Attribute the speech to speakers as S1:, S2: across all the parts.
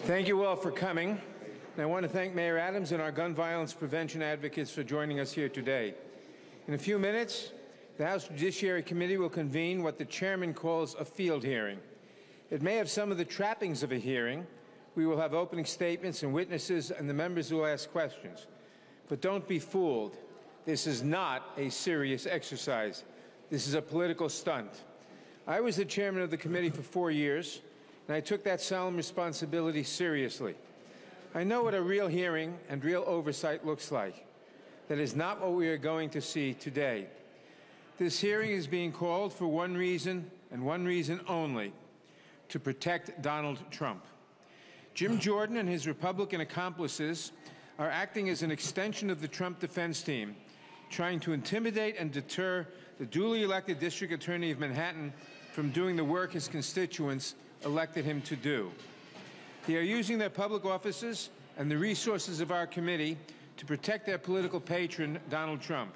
S1: Thank you all for coming. And I want to thank Mayor Adams and our gun violence prevention advocates for joining us here today. In a few minutes, the House Judiciary Committee will convene what the chairman calls a field hearing. It may have some of the trappings of a hearing. We will have opening statements and witnesses, and the members will ask questions. But don't be fooled. This is not a serious exercise. This is a political stunt. I was the chairman of the committee for 4 years, and I took that solemn responsibility seriously. I know what a real hearing and real oversight looks like. That is not what we are going to see today. This hearing is being called for one reason and one reason only: to protect Donald Trump. Jim Jordan and his Republican accomplices are acting as an extension of the Trump defense team, trying to intimidate and deter the duly elected District Attorney of Manhattan from doing the work his constituents elected him to do. They are using their public offices and the resources of our committee to protect their political patron, Donald Trump.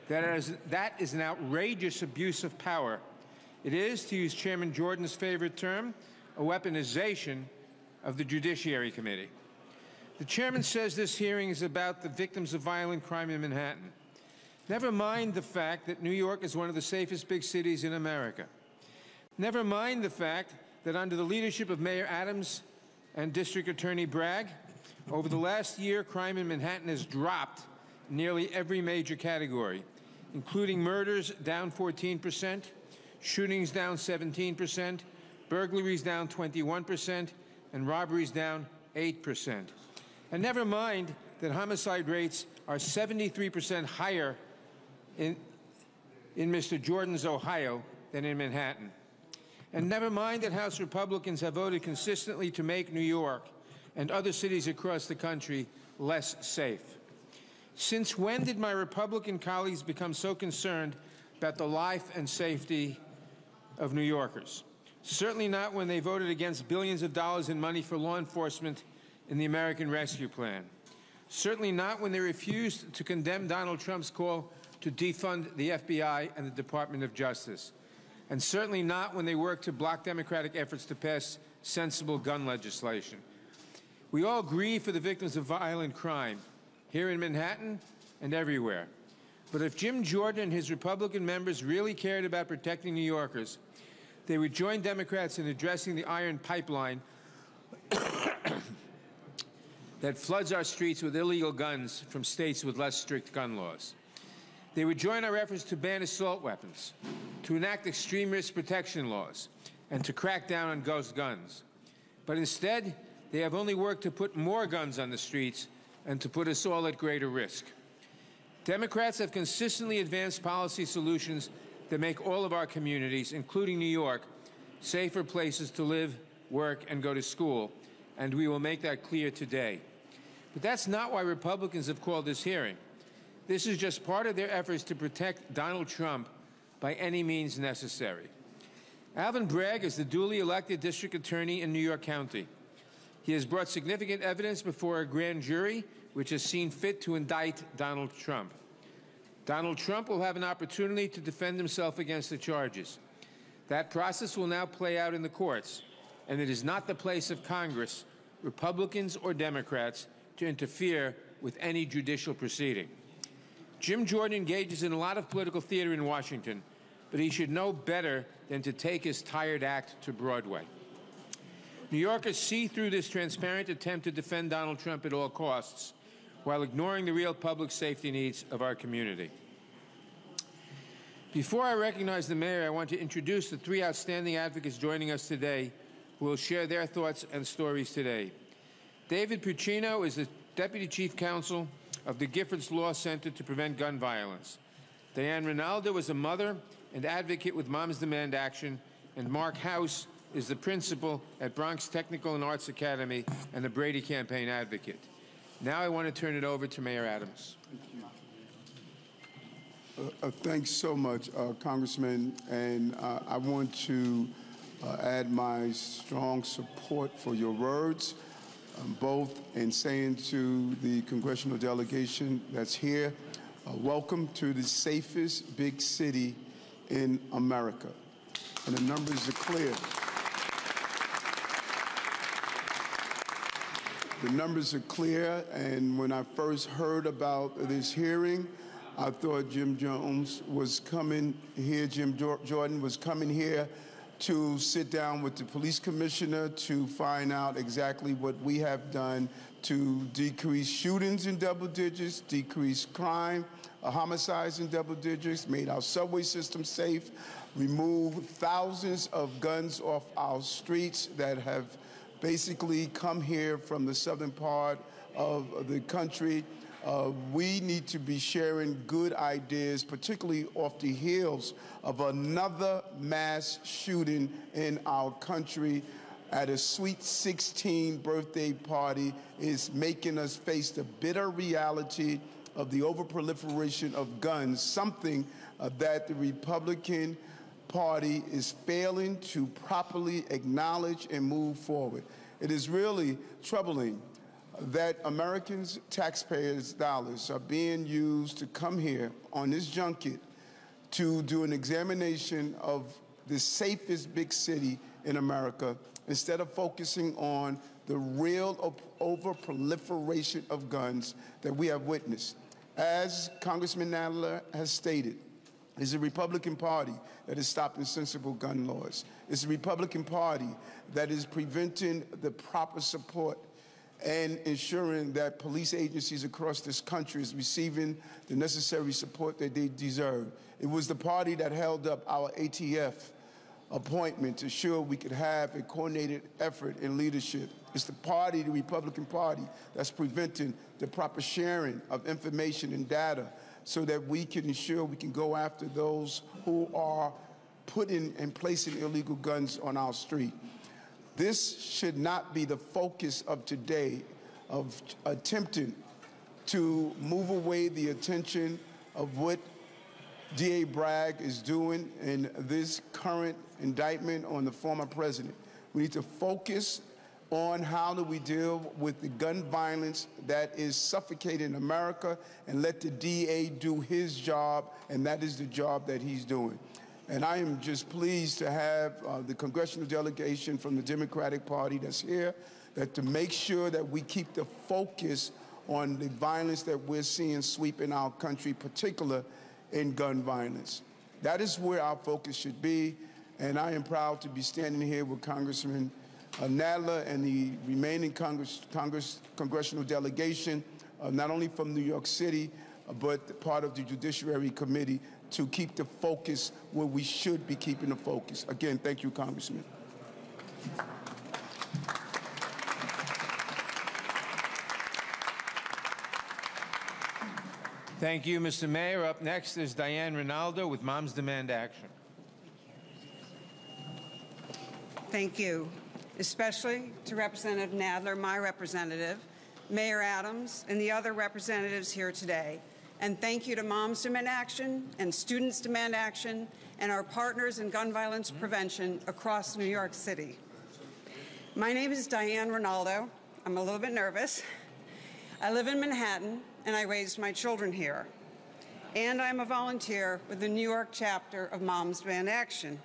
S1: That is an outrageous abuse of power. It is, to use Chairman Jordan's favorite term, a weaponization of the Judiciary Committee. The chairman says this hearing is about the victims of violent crime in Manhattan. Never mind the fact that New York is one of the safest big cities in America. Never mind the fact that under the leadership of Mayor Adams and District Attorney Bragg, over the last year, crime in Manhattan has dropped in nearly every major category, including murders down 14%, shootings down 17%, burglaries down 21%, and robberies down 8%. And never mind that homicide rates are 73% higher in Mr. Jordan's Ohio than in Manhattan. And never mind that House Republicans have voted consistently to make New York and other cities across the country less safe. Since when did my Republican colleagues become so concerned about the life and safety of New Yorkers? Certainly not when they voted against billions of dollars in money for law enforcement in the American Rescue Plan. Certainly not when they refused to condemn Donald Trump's call to defund the FBI and the Department of Justice. And certainly not when they worked to block Democratic efforts to pass sensible gun legislation. We all grieve for the victims of violent crime, here in Manhattan and everywhere. But if Jim Jordan and his Republican members really cared about protecting New Yorkers, they would join Democrats in addressing the iron pipeline that floods our streets with illegal guns from states with less strict gun laws. They would join our efforts to ban assault weapons, to enact extreme risk protection laws, and to crack down on ghost guns. But instead, they have only worked to put more guns on the streets and to put us all at greater risk. Democrats have consistently advanced policy solutions that make all of our communities, including New York, safer places to live, work, and go to school, and we will make that clear today. But that's not why Republicans have called this hearing. This is just part of their efforts to protect Donald Trump by any means necessary. Alvin Bragg is the duly elected district attorney in New York County. He has brought significant evidence before a grand jury, which has seen fit to indict Donald Trump. Donald Trump will have an opportunity to defend himself against the charges. That process will now play out in the courts, and it is not the place of Congress, Republicans or Democrats, to interfere with any judicial proceeding. Jim Jordan engages in a lot of political theater in Washington, but he should know better than to take his tired act to Broadway. New Yorkers see through this transparent attempt to defend Donald Trump at all costs, while ignoring the real public safety needs of our community. Before I recognize the mayor, I want to introduce the three outstanding advocates joining us today who will share their thoughts and stories today. David Puccino is the Deputy Chief Counsel of the Giffords Law Center to Prevent Gun Violence. Diane Rinaldo is a mother and advocate with Moms Demand Action, and Mark House is the principal at Bronx Technical and Arts Academy and the Brady Campaign advocate. Now I want to turn it over to Mayor Adams.
S2: Thanks so much, Congressman, and I want to add my strong support for your words, both in saying to the congressional delegation that's here, welcome to the safest big city in America. And the numbers are clear. The numbers are clear, and when I first heard about this hearing, I thought Jim Jones was coming here, Jordan was coming here to sit down with the police commissioner to find out exactly what we have done to decrease shootings in double digits, decrease crime, homicides in double digits, made our subway system safe, removed thousands of guns off our streets that have basically come here from the southern part of the country. We need to be sharing good ideas, particularly off the heels of another mass shooting in our country at a Sweet 16 birthday party is making us face the bitter reality of the overproliferation of guns, something that the Republican Party is failing to properly acknowledge and move forward. It is really troubling that Americans' taxpayers' dollars are being used to come here on this junket to do an examination of the safest big city in America instead of focusing on the real overproliferation of guns that we have witnessed. As Congressman Nadler has stated, it's the Republican Party that is stopping sensible gun laws. It's the Republican Party that is preventing the proper support and ensuring that police agencies across this country is receiving the necessary support that they deserve. It was the party that held up our ATF appointment to ensure we could have a coordinated effort in leadership. It's the party, the Republican Party, that's preventing the proper sharing of information and data so that we can ensure we can go after those who are putting and placing illegal guns on our street. This should not be the focus of today, of attempting to move away the attention of what DA Bragg is doing in this current indictment on the former president. We need to focus on how do we deal with the gun violence that is suffocating America and let the DA do his job, and that is the job that he's doing. And I am just pleased to have the congressional delegation from the Democratic Party that's here, that to make sure that we keep the focus on the violence that we're seeing sweeping our country, particularly in gun violence. That is where our focus should be, and I am proud to be standing here with Congressman Nadler and the remaining congressional delegation, not only from New York City, but part of the Judiciary Committee, to keep the focus where we should be keeping the focus. Again, thank you, Congressman.
S1: Thank you, Mr. Mayor. Up next is Diane Rinaldo with Moms Demand Action.
S3: Thank you, especially to Representative Nadler, my representative, Mayor Adams, and the other representatives here today. And thank you to Moms Demand Action and Students Demand Action and our partners in gun violence prevention across New York City. My name is Diane Rinaldo. I'm a little bit nervous. I live in Manhattan, and I raised my children here. And I'm a volunteer with the New York chapter of Moms Demand Action.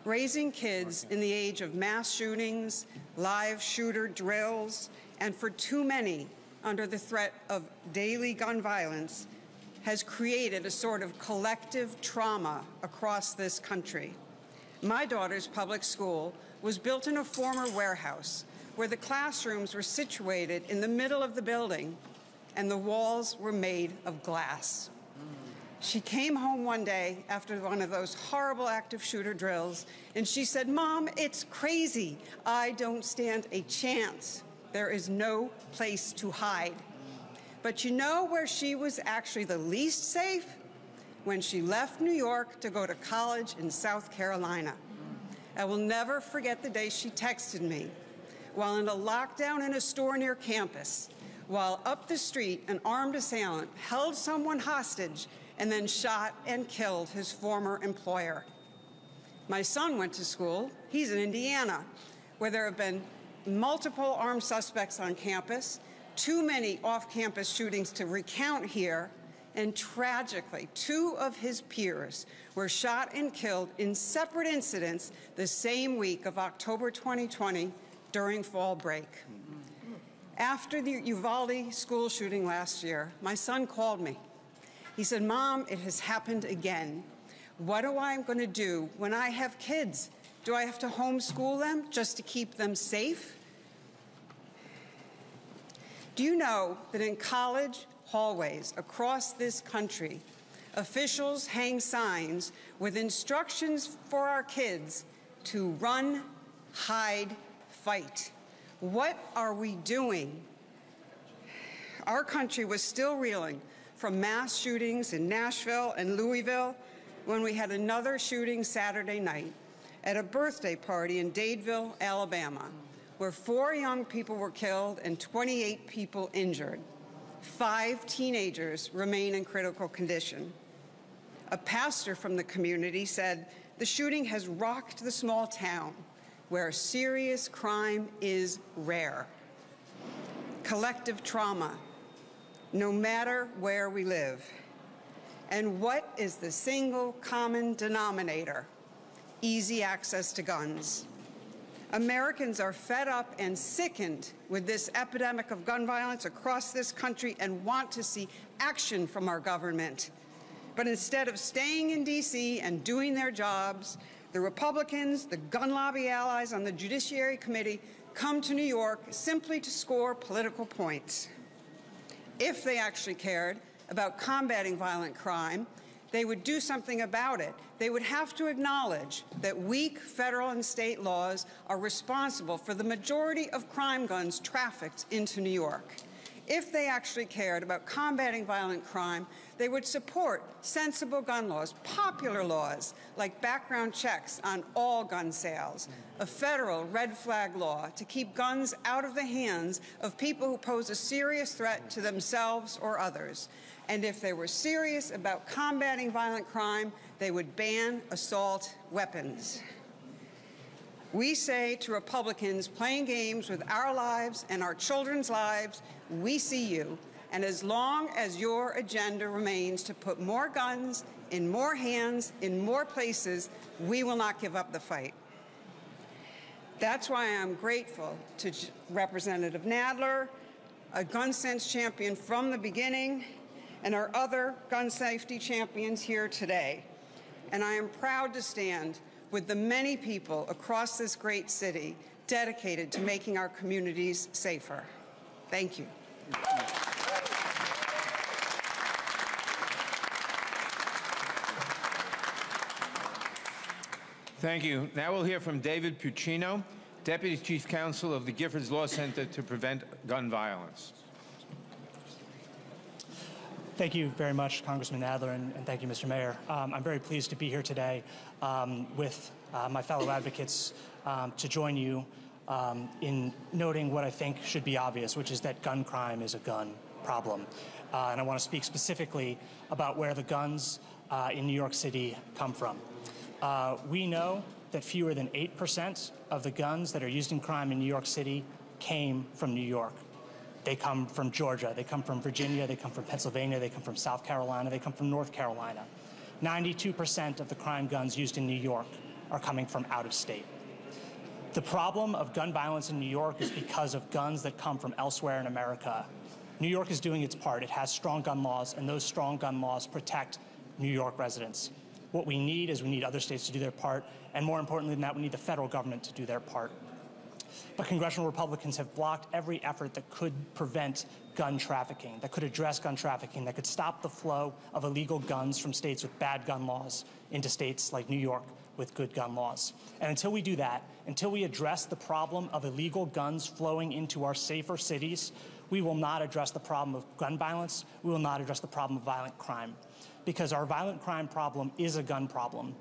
S3: Raising kids in the age of mass shootings, live shooter drills, and for too many under the threat of daily gun violence has created a sort of collective trauma across this country. My daughter's public school was built in a former warehouse where the classrooms were situated in the middle of the building and the walls were made of glass. She came home one day after one of those horrible active shooter drills, and she said, "Mom, it's crazy. I don't stand a chance. There is no place to hide." But you know where she was actually the least safe? When she left New York to go to college in South Carolina. I will never forget the day she texted me while in a lockdown in a store near campus, while up the street an armed assailant held someone hostage and then shot and killed his former employer. My son went to school. He's in Indiana, where there have been multiple armed suspects on campus, too many off-campus shootings to recount here, and tragically, 2 of his peers were shot and killed in separate incidents the same week of October 2020 during fall break. After the Uvalde school shooting last year, my son called me. He said, "Mom, it has happened again. What am I going to do when I have kids? Do I have to homeschool them just to keep them safe?" Do you know that in college hallways across this country, officials hang signs with instructions for our kids to run, hide, fight? What are we doing? Our country was still reeling from mass shootings in Nashville and Louisville when we had another shooting Saturday night at a birthday party in Dadeville, Alabama, where 4 young people were killed and 28 people injured. 5 teenagers remain in critical condition. A pastor from the community said, "The shooting has rocked the small town where serious crime is rare." Collective trauma, no matter where we live. And what is the single common denominator? Easy access to guns. Americans are fed up and sickened with this epidemic of gun violence across this country and want to see action from our government. But instead of staying in D.C. and doing their jobs, the Republicans, the gun lobby allies on the Judiciary Committee, come to New York simply to score political points. If they actually cared about combating violent crime, they would do something about it. They would have to acknowledge that weak federal and state laws are responsible for the majority of crime guns trafficked into New York. If they actually cared about combating violent crime, they would support sensible gun laws, popular laws like background checks on all gun sales, a federal red flag law to keep guns out of the hands of people who pose a serious threat to themselves or others. And if they were serious about combating violent crime, they would ban assault weapons. We say to Republicans playing games with our lives and our children's lives, we see you. And as long as your agenda remains to put more guns in more hands, in more places, we will not give up the fight. That's why I'm grateful to Representative Nadler, a gun sense champion from the beginning, and our other gun safety champions here today. And I am proud to stand with the many people across this great city dedicated to making our communities safer. Thank you.
S1: Thank you. Now we'll hear from David Puccino, Deputy Chief Counsel of the Giffords Law Center to Prevent Gun Violence.
S4: Thank you very much, Congressman Nadler, and thank you, Mr. Mayor. I'm very pleased to be here today with my fellow advocates to join you in noting what I think should be obvious, which is that gun crime is a gun problem. And I want to speak specifically about where the guns in New York City come from. We know that fewer than 8% of the guns that are used in crime in New York City came from New York. They come from Georgia, they come from Virginia, they come from Pennsylvania, they come from South Carolina, they come from North Carolina. 92% of the crime guns used in New York are coming from out of state. The problem of gun violence in New York is because of guns that come from elsewhere in America. New York is doing its part. It has strong gun laws, and those strong gun laws protect New York residents. What we need is we need other states to do their part, and more importantly than that, we need the federal government to do their part. But congressional Republicans have blocked every effort that could prevent gun trafficking, that could address gun trafficking, that could stop the flow of illegal guns from states with bad gun laws into states like New York with good gun laws. And until we do that, until we address the problem of illegal guns flowing into our safer cities, we will not address the problem of gun violence, we will not address the problem of violent crime. Because our violent crime problem is a gun problem.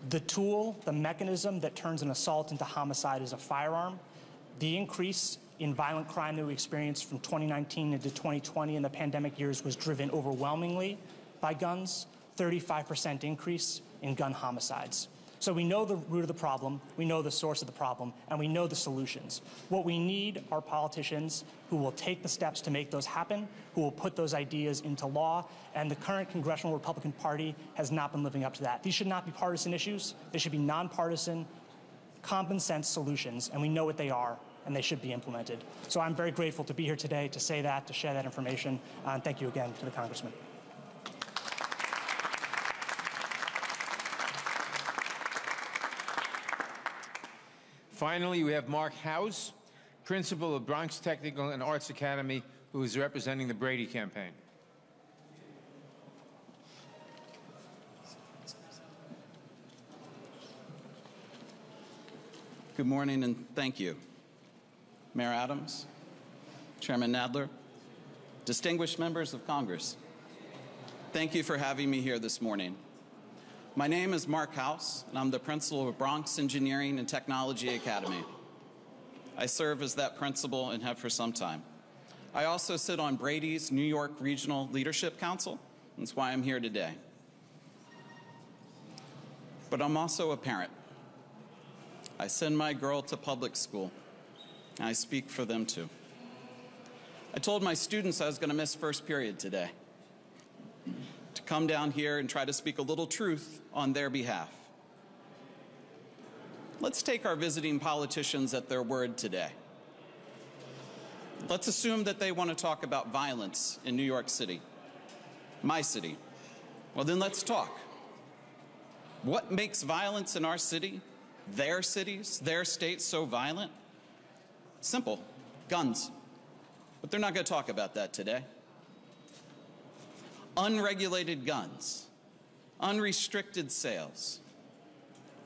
S4: The tool, the mechanism that turns an assault into homicide is a firearm. The increase in violent crime that we experienced from 2019 into 2020 in the pandemic years was driven overwhelmingly by guns, 35% increase in gun homicides. So we know the root of the problem, we know the source of the problem, and we know the solutions. What we need are politicians who will take the steps to make those happen, who will put those ideas into law, and the current Congressional Republican Party has not been living up to that. These should not be partisan issues. They should be nonpartisan, common sense solutions, and we know what they are. and they should be implemented. So I'm very grateful to be here today to say that, to share that information, and thank you again to the Congressman.
S1: Finally, we have Mark House, principal of Bronx Technical and Arts Academy, who is representing the Brady campaign.
S5: Good morning and thank you. Mayor Adams, Chairman Nadler, distinguished members of Congress, thank you for having me here this morning. My name is Mark House, and I'm the principal of Bronx Engineering and Technology Academy. I serve as that principal and have for some time. I also sit on Brady's New York Regional Leadership Council. That's why I'm here today. But I'm also a parent. I send my girl to public school, and I speak for them too. I told my students I was going to miss first period today, to come down here and try to speak a little truth on their behalf. Let's take our visiting politicians at their word today. Let's assume that they want to talk about violence in New York City, my city. Well, then let's talk. What makes violence in our city, their cities, their states so violent? Simple, guns. But they're not going to talk about that today. Unregulated guns, unrestricted sales,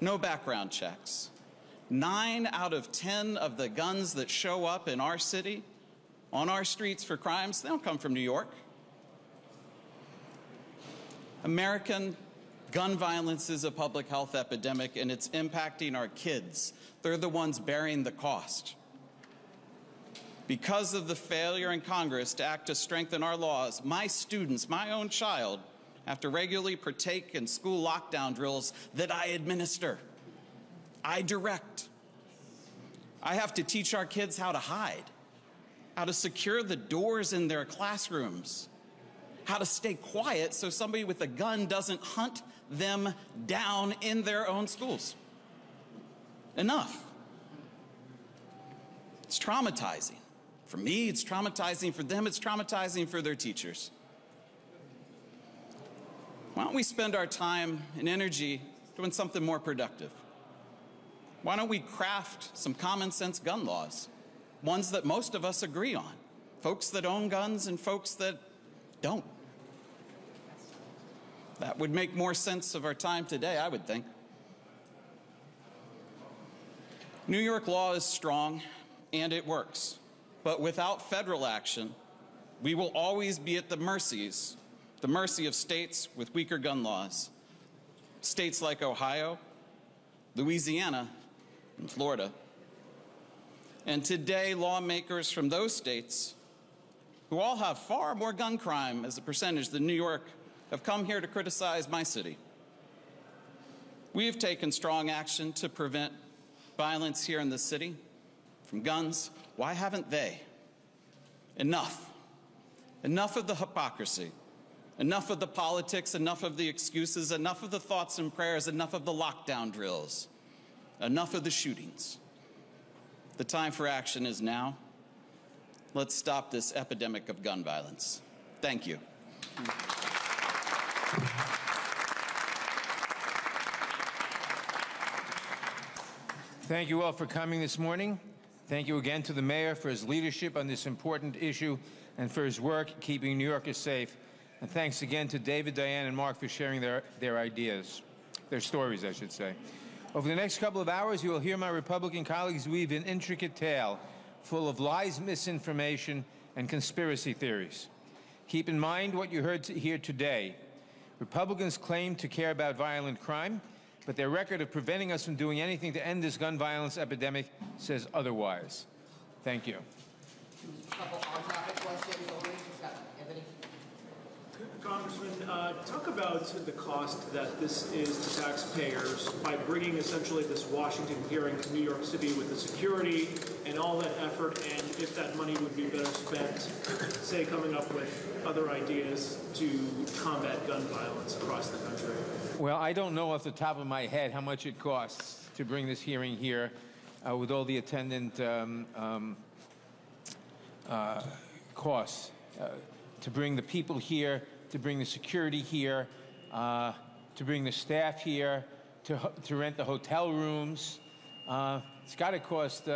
S5: no background checks. 9 out of 10 of the guns that show up in our city, on our streets for crimes, they don't come from New York. American gun violence is a public health epidemic, and it's impacting our kids. They're the ones bearing the cost. Because of the failure in Congress to act to strengthen our laws, my students, my own child, have to regularly partake in school lockdown drills that I administer, I direct. I have to teach our kids how to hide, how to secure the doors in their classrooms, how to stay quiet so somebody with a gun doesn't hunt them down in their own schools. Enough. It's traumatizing. For me, it's traumatizing. For them, it's traumatizing for their teachers. Why don't we spend our time and energy doing something more productive? Why don't we craft some common sense gun laws, ones that most of us agree on, folks that own guns and folks that don't? That would make more sense of our time today, I would think. New York law is strong and it works, but without federal action, we will always be at the mercy of states with weaker gun laws. States like Ohio, Louisiana, and Florida. And today, lawmakers from those states, who all have far more gun crime as a percentage than New York, have come here to criticize my city. We have taken strong action to prevent violence here in the city from guns. Why haven't they? Enough. Enough of the hypocrisy. Enough of the politics, enough of the excuses, enough of the thoughts and prayers, enough of the lockdown drills, enough of the shootings. The time for action is now. Let's stop this epidemic of gun violence. Thank you.
S1: Thank you all for coming this morning. Thank you again to the mayor for his leadership on this important issue and for his work keeping New Yorkers safe. And thanks again to David, Diane, and Mark for sharing their ideas, their stories, I should say. Over the next couple of hours, you will hear my Republican colleagues weave an intricate tale full of lies, misinformation, and conspiracy theories. Keep in mind what you heard here today. Republicans claim to care about violent crime, but their record of preventing us from doing anything to end this gun violence epidemic says otherwise. Thank you.
S6: A couple on-topic questions. Anthony?
S7: Congressman, talk about the cost that this is to taxpayers by bringing essentially this Washington hearing to New York City with the security and all that effort, and if that money would be better spent, say, coming up with other ideas to combat gun violence across the country.
S1: Well, I don't know off the top of my head how much it costs to bring this hearing here. with all the attendant costs. To bring the people here, to bring the security here, to bring the staff here, to rent the hotel rooms. It's got to cost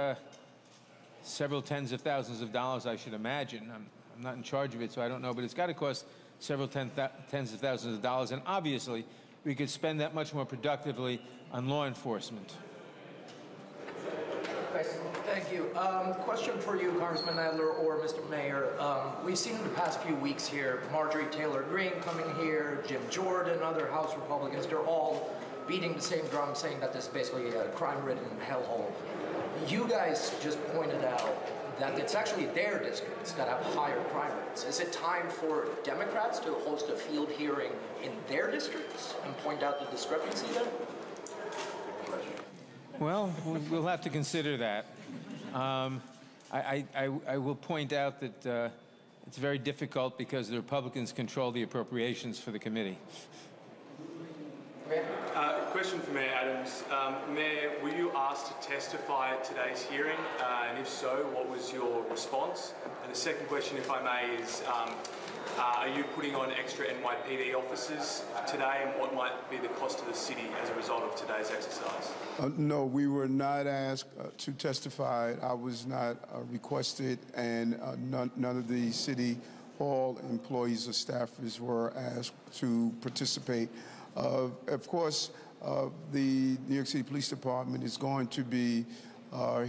S1: several tens of thousands of dollars, I should imagine. I'm not in charge of it, so I don't know, but it's got to cost several tens of thousands of dollars, and obviously we could spend that much more productively on law enforcement.
S8: Thank you. Question for you, Congressman Nadler or Mr. Mayor. We've seen in the past few weeks here, Marjorie Taylor Greene coming here, Jim Jordan, other House Republicans, they're all beating the same drum, saying that this is basically a crime-ridden hellhole. You guys just pointed out that it's actually their districts that have higher crime rates. Is it time for Democrats to host a field hearing in their districts and point out the discrepancy there?
S1: Well, we'll have to consider that. I will point out that it's very difficult because the Republicans control the appropriations for the committee.
S9: Question for Mayor Adams. Mayor, were you asked to testify at today's hearing? And if so, what was your response? And the second question, if I may, is are you putting on extra NYPD officers today, and what might be the cost to the city as a result of today's exercise?
S2: No, we were not asked to testify. I was not requested, and none of the city hall employees or staffers were asked to participate. Of course, the New York City Police Department is going to be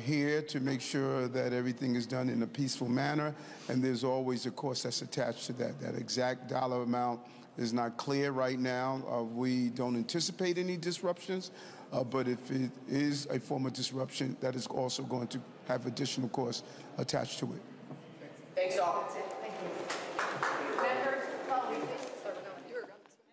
S2: here to make sure that everything is done in a peaceful manner, and there's always a cost that's attached to that. That exact dollar amount is not clear right now. We don't anticipate any disruptions, but if it is a form of disruption, that is also going to have additional costs attached to it.
S6: Thanks all.